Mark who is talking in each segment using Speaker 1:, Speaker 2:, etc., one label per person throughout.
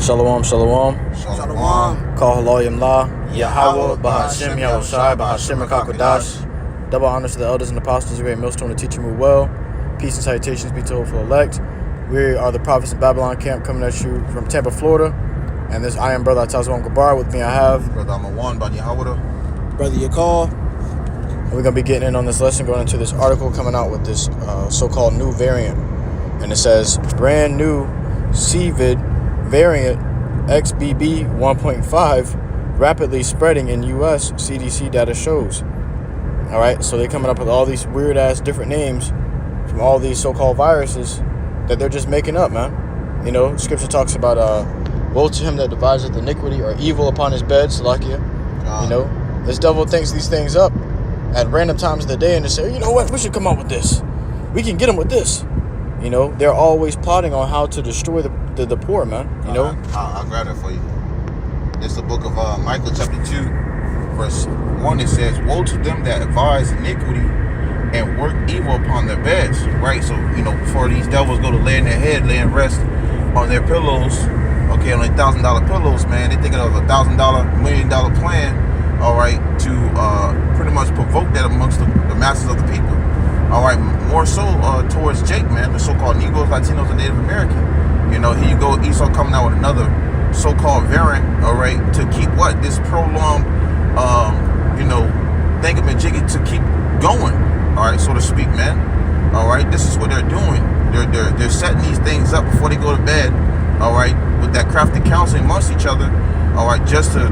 Speaker 1: Shalom, shalom.
Speaker 2: Shalom.
Speaker 1: Call Haloyim La. Yahweh, Bahashem, Yahushai, Bahashem, Kakadash. Double honors to the elders and apostles, great millstone to teach you well. Peace and salutations be to the hopeful elect. We are the prophets of Babylon camp coming at you from Tampa, Florida. And this I am Brother Atazwan Gabar. With me I have
Speaker 2: Brother Amawan, Bani Hawada.
Speaker 3: Brother Yakal.
Speaker 1: And we're going to be getting in on this lesson, going into this article coming out with this so-called new variant. And it says, brand new CVID variant XBB 1.5 rapidly spreading in U.S. CDC data shows. All right, so they're coming up with all these weird-ass different names from all these so-called viruses that they're just making up, man. You know, Scripture talks about, woe to him that deviseth iniquity or evil upon his bed, Salakia. You know, this devil thinks these things up at random times of the day and they say, you know what, we should come up with this. We can get them with this. You know, they're always plotting on how to destroy the poor, man. You know?
Speaker 2: I'll grab that for you. This is the book of Micah chapter 2, verse 1. It says, woe to them that advise iniquity and work evil upon their beds. Right? So, you know, before these devils go to lay in their head, lay and rest on their pillows, okay, on their $1,000 pillows, man, they think of a $1,000, $1 million plan, all right, to pretty much provoke that amongst the masses of the people. All right, more so towards Jake, man, the so-called Negroes, Latinos, and Native American. You know, here you go, Esau coming out with another so-called variant, all right, to keep what? This prolonged, you know, thingamajiggy to keep going, all right, so to speak, man. All right, this is what they're doing. They're setting these things up before they go to bed, all right, with that crafty counseling amongst each other, all right, just to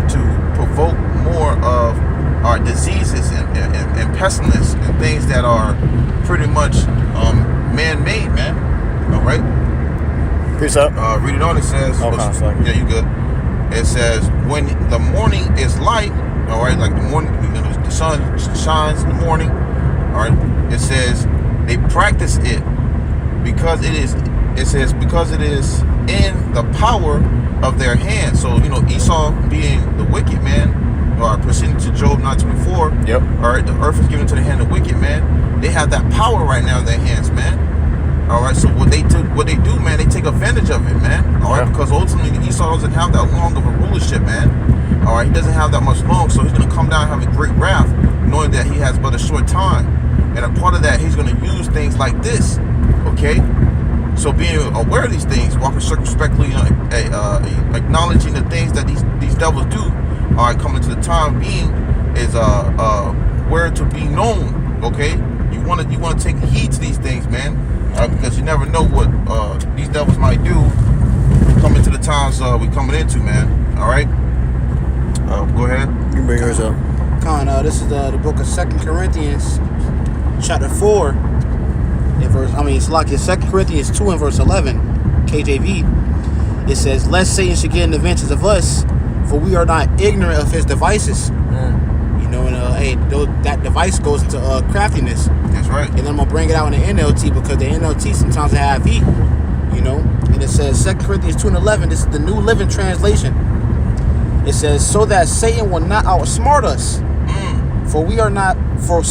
Speaker 2: provoke more of our diseases and pestilence and things that are pretty much man-made, man. All right.
Speaker 1: Peace up.
Speaker 2: Read it on. It says, yeah, you good. It says, when the morning is light, all right, like the morning, you know, the sun shines in the morning. All right. It says they practice it because it is. It says because it is in the power of their hands. So you know, Esau being the wicked man. Proceeding to Job 9:24.
Speaker 1: Yep.
Speaker 2: All right, the earth is given to the hand of the wicked, man. They have that power right now in their hands, man. All right, so what they do, man, they take advantage of it, man. All right, because ultimately Esau doesn't have that long of a rulership, man. All right, he doesn't have that much long, so he's gonna come down having great wrath, knowing that he has but a short time, and a part of that he's gonna use things like this. Okay, so being aware of these things, walking circumspectly, acknowledging the things that these devils do. All right, coming to the time being is where to be known. Okay, you want to take heed to these things, man, because you never know what these devils might do coming to the times we coming into, man. All right, go ahead.
Speaker 1: You can bring yours up.
Speaker 3: This is the book of 2 Corinthians, chapter 4, in verse. It's like 2 Corinthians 2 and verse 11, KJV. It says, "Lest Satan should get an advantage of us. For we are not ignorant of his devices." You know, and that device goes into craftiness.
Speaker 2: That's right.
Speaker 3: And then I'm gonna bring it out in the NLT because the NLT sometimes have heat. You know, and it says 2 Corinthians 2 and 11. This is the New Living Translation. It says, "So that Satan will not outsmart us, for we are not for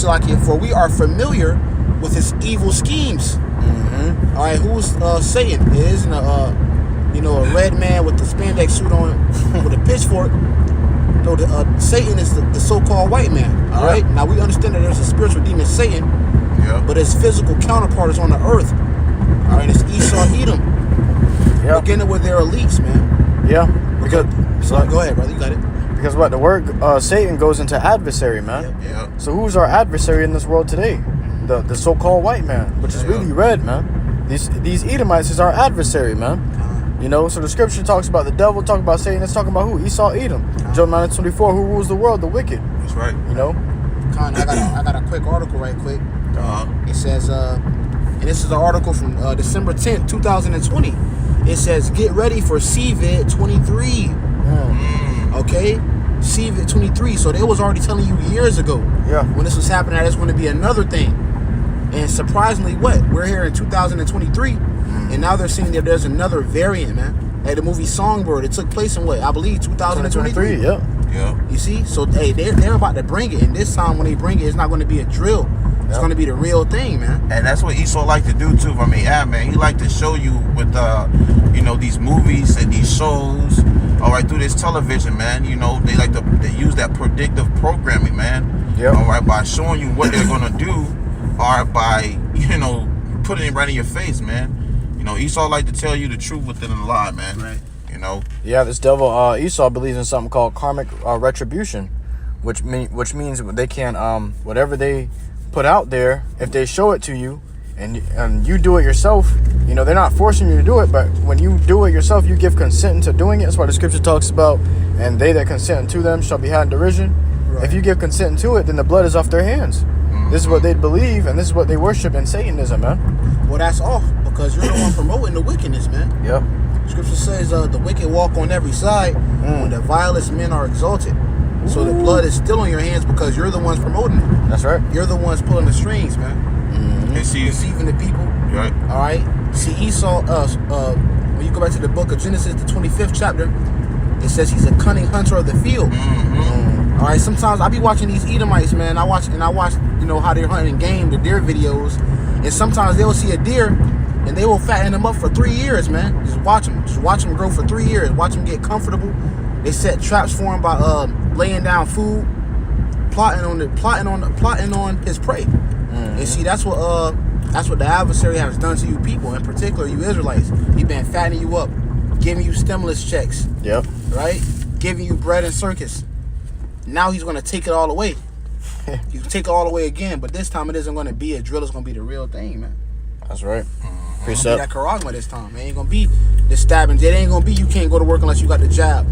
Speaker 3: we are familiar with his evil schemes."
Speaker 1: Mm-hmm.
Speaker 3: All right, who's Satan? It isn't a red man with the spandex suit on with a pitchfork. So Satan is the so-called white man. All right. Now we understand that there's a spiritual demon, Satan.
Speaker 2: Yeah.
Speaker 3: But his physical counterpart is on the earth. All right. It's Esau, Edom.
Speaker 1: Yeah.
Speaker 3: Beginning with their elites, man.
Speaker 1: Yeah. Because
Speaker 3: go ahead, brother. You got it.
Speaker 1: Because what the word Satan goes into adversary, man.
Speaker 2: Yeah.
Speaker 1: So who's our adversary in this world today? The so-called white man, which is really red, man. These Edomites is our adversary, man. You know, so the scripture talks about the devil, talking about Satan, it's talking about who? Esau, Edom. Job 9:24, who rules the world? The wicked.
Speaker 2: That's right.
Speaker 1: You know?
Speaker 3: I got a quick article right quick. It says, and this is an article from December 10th, 2020. It says, get ready for CVID 23. Okay? CVID 23. So they was already telling you years ago.
Speaker 1: Yeah.
Speaker 3: When this was happening, that it's going to be another thing. And surprisingly, we're here in 2023. And now they're saying that there's another variant, man. Like the movie Songbird, it took place in I believe 2023.
Speaker 1: Yeah.
Speaker 3: You see? So hey, they're about to bring it, and this time when they bring it, it's not going to be a drill. It's going to be the real thing, man.
Speaker 2: And that's what Esau like to do too. I mean, yeah, man, he like to show you with these movies and these shows, all right, through this television, man. You know, they use that predictive programming, man.
Speaker 1: Yep.
Speaker 2: All right, by showing you what they're gonna do, or by putting it right in your face, man. You know, Esau like to tell you the truth within a lie, man.
Speaker 3: Right.
Speaker 2: You know.
Speaker 1: Yeah, this devil Esau believes in something called karmic retribution, which means they can whatever they put out there, if they show it to you and you do it yourself, they're not forcing you to do it, but when you do it yourself, you give consent to doing it. That's why the scripture talks about, and they that consent to them shall be had in derision. Right. If you give consent to it, then the blood is off their hands. This is what they believe, and this is what they worship in Satanism, man.
Speaker 3: Well, that's off, because you're the one promoting the wickedness, man.
Speaker 1: Yep.
Speaker 3: Scripture says the wicked walk on every side when the vilest men are exalted. So the blood is still on your hands because you're the ones promoting it.
Speaker 1: That's right.
Speaker 3: You're the ones pulling the strings, man.
Speaker 2: And see,
Speaker 3: deceiving the people.
Speaker 2: Right.
Speaker 3: All right. See, Esau. When you go back to the book of Genesis, the 25th chapter, it says he's a cunning hunter of the field. All right. Sometimes I be watching these Edomites, man. I watch, how they're hunting game, the deer videos, and sometimes they'll see a deer and they will fatten them up for 3 years, man. Just watch them grow for 3 years. Watch them get comfortable. They set traps for him by laying down food, plotting on his prey. And see, that's what the adversary has done to you people, in particular you Israelites. He been fattening you up, giving you stimulus checks.
Speaker 1: Yep.
Speaker 3: Right? Giving you bread and circus. Now he's gonna take it all away. You can take it all away again, but this time it isn't gonna be a drill. It's gonna be the real thing, man.
Speaker 1: That's right.
Speaker 3: It's gonna be that charagma this time. It ain't gonna be the stabbings. It ain't gonna be you can't go to work unless you got the jab.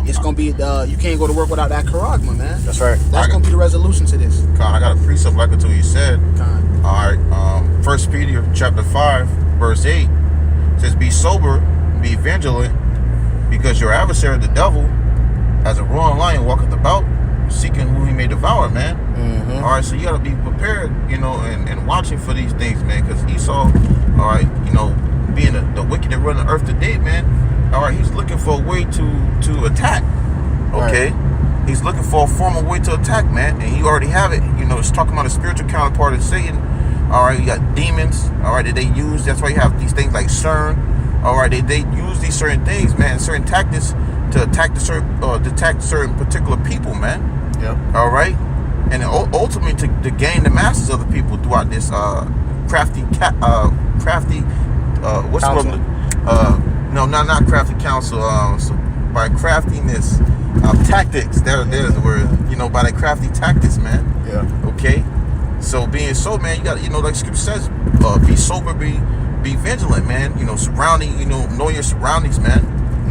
Speaker 3: It's gonna be you can't go to work without that charagma, man.
Speaker 1: That's right.
Speaker 3: That's gonna be the resolution to this.
Speaker 2: I got a precept like until you said. All right. 1 Peter chapter 5 verse 8 says, "Be sober, be vigilant, because your adversary the devil, as a roaring lion, walketh about, seeking who he may devour, man." All right, so you gotta be prepared, and watching for these things, man, because Esau, all right, being the wicked that run the earth today, man. All right, he's looking for a way to attack. Okay, right. He's looking for a formal way to attack, man, and you already have it. It's talking about a spiritual counterpart of Satan. All right, you got demons. All right, that they use. That's why you have these things like CERN. All right, they use these certain things, man, certain tactics to attack certain particular people, man.
Speaker 1: Yep.
Speaker 2: All right, and ultimately to gain the masses of the people throughout this crafty. What's the word? No, not crafty counsel. So by craftiness, tactics. There's the word. By the crafty tactics, man.
Speaker 1: Yeah.
Speaker 2: Okay. So being so, man, you got like Scripture says, be sober, be vigilant, man. Surrounding, know your surroundings, man.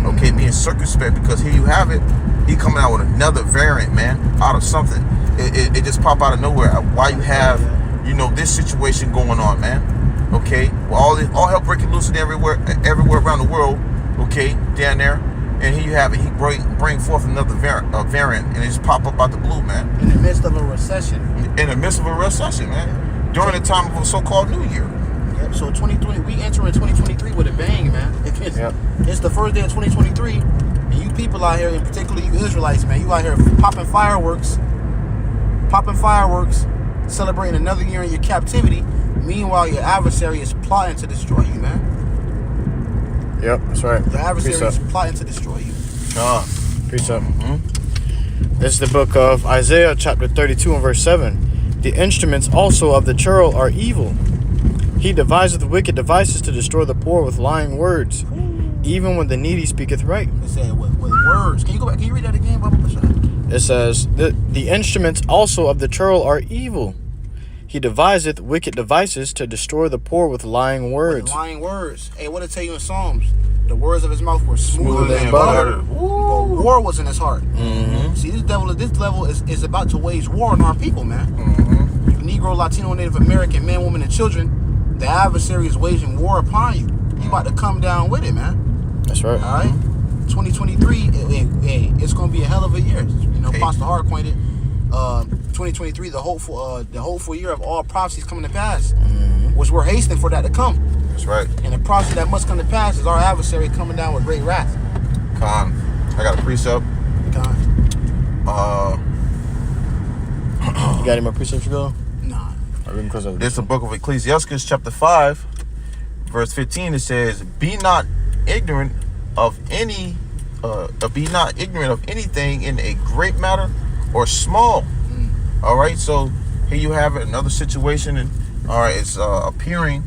Speaker 2: Okay, being circumspect, because here you have it. He coming out with another variant, man, out of something. It just pop out of nowhere. Why you have, this situation going on, man. Okay, well, all hell breaking loose everywhere around the world. Okay, down there, and here you have it. He bring forth another variant, and it just pop up out the blue, man.
Speaker 3: In the midst of a recession.
Speaker 2: In the midst of a recession, man. During the time of a so-called New Year.
Speaker 3: Yep. So 2020, we entering 2023 with a bang, man. It's the first day of 2023, and you people out here, in particular you Israelites, man, you out here popping fireworks, celebrating another year in your captivity. Meanwhile, your adversary is plotting to destroy you, man.
Speaker 1: Yep, that's right.
Speaker 3: Your adversary is plotting to destroy you.
Speaker 1: Precept. This is the book of Isaiah, chapter 32 and verse 7. "The instruments also of the churl are evil. He deviseth wicked devices to destroy the poor with lying words, even when the needy speaketh right."
Speaker 3: It said with words. Can you go back? Can you read that again, Baba?
Speaker 1: It says, the instruments also of the churl are evil. He deviseth wicked devices to destroy the poor with lying words.
Speaker 3: With lying words. Hey, what did it tell you in Psalms? The words of his mouth were smoother than
Speaker 2: butter.
Speaker 3: But war was in his heart. See, this level is about to wage war on our people, man. You Negro, Latino, Native American, men, women, and children, the adversary is waging war upon you. You about to come down with it, man.
Speaker 1: That's right.
Speaker 3: All right? 2023, it's going to be a hell of a year. Pastor Hart pointed 2023, the hopeful year of all prophecies coming to pass, which we're hastening for that to come.
Speaker 2: That's right.
Speaker 3: And the prophecy that must come to pass is our adversary coming down with great wrath.
Speaker 2: I got a precept.
Speaker 1: You got any more precepts to go?
Speaker 3: No.
Speaker 1: We can close out with
Speaker 2: This is the book of Ecclesiastes, chapter 5, verse 15. It says, "Be not ignorant of anything in a great matter or small." All right, so here you have it, another situation, and all right, it's appearing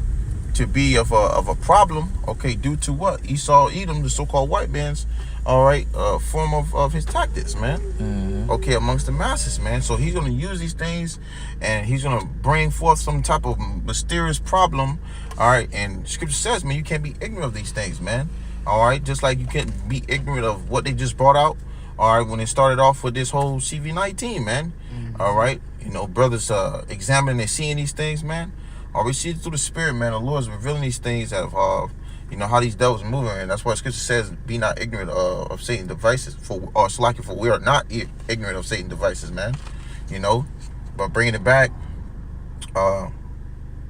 Speaker 2: to be of a problem. Okay, due to what? Esau, Edom, the so-called white man's, all right, form of his tactics, man. Okay, amongst the masses, man. So he's gonna use these things, and he's gonna bring forth some type of mysterious problem. All right, and Scripture says, man, you can't be ignorant of these things, man. All right, just like you can't be ignorant of what they just brought out. All right, when it started off with this whole CV-19, man. All right, you know, brothers examining and seeing these things, man. Or we see it through the Spirit, man. The Lord is revealing these things of, you know, how these devils are moving, and that's why Scripture says, "Be not ignorant of Satan's devices." For we are not ignorant of Satan's devices, man. You know, but bringing it back,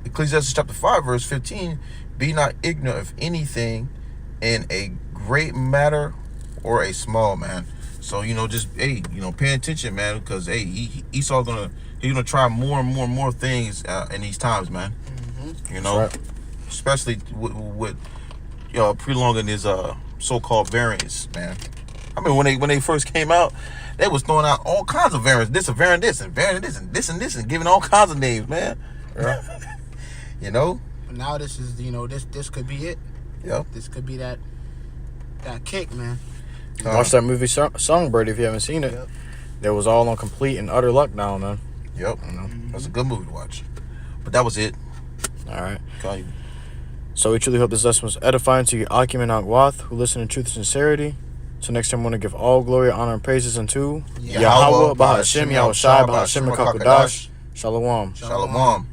Speaker 2: Ecclesiastes chapter 5, verse 15: "Be not ignorant of anything in a great matter or a small," man. So, you know, just, hey, you know, pay attention, man, because, hey, Esau's he's gonna try more and more things in these times, man. You know,
Speaker 1: right.
Speaker 2: Especially with prolonging his so-called variants, man. I mean, when they first came out, they was throwing out all kinds of variants. This, a variant this, and variant this, and this, and this, and giving all kinds of names, man.
Speaker 1: Yeah.
Speaker 2: You know.
Speaker 3: Now this is, you know, this could be it.
Speaker 2: Yep.
Speaker 3: This could be that kick, man.
Speaker 1: Watch that movie Songbird if you haven't seen it.
Speaker 3: Yep.
Speaker 1: They was all on complete and utter lockdown, man.
Speaker 2: Yep.
Speaker 1: You know?
Speaker 2: That's a good movie to watch. But that was it.
Speaker 1: All right.
Speaker 2: Okay.
Speaker 1: So we truly hope this lesson was edifying to you, Akim and Agwath, who listen in truth and sincerity. So next time, I want to give all glory, honor, and praises unto Yahweh, Bahashem, Yahushai, Bahashem, Kakadash. Shalom.
Speaker 2: Shalom.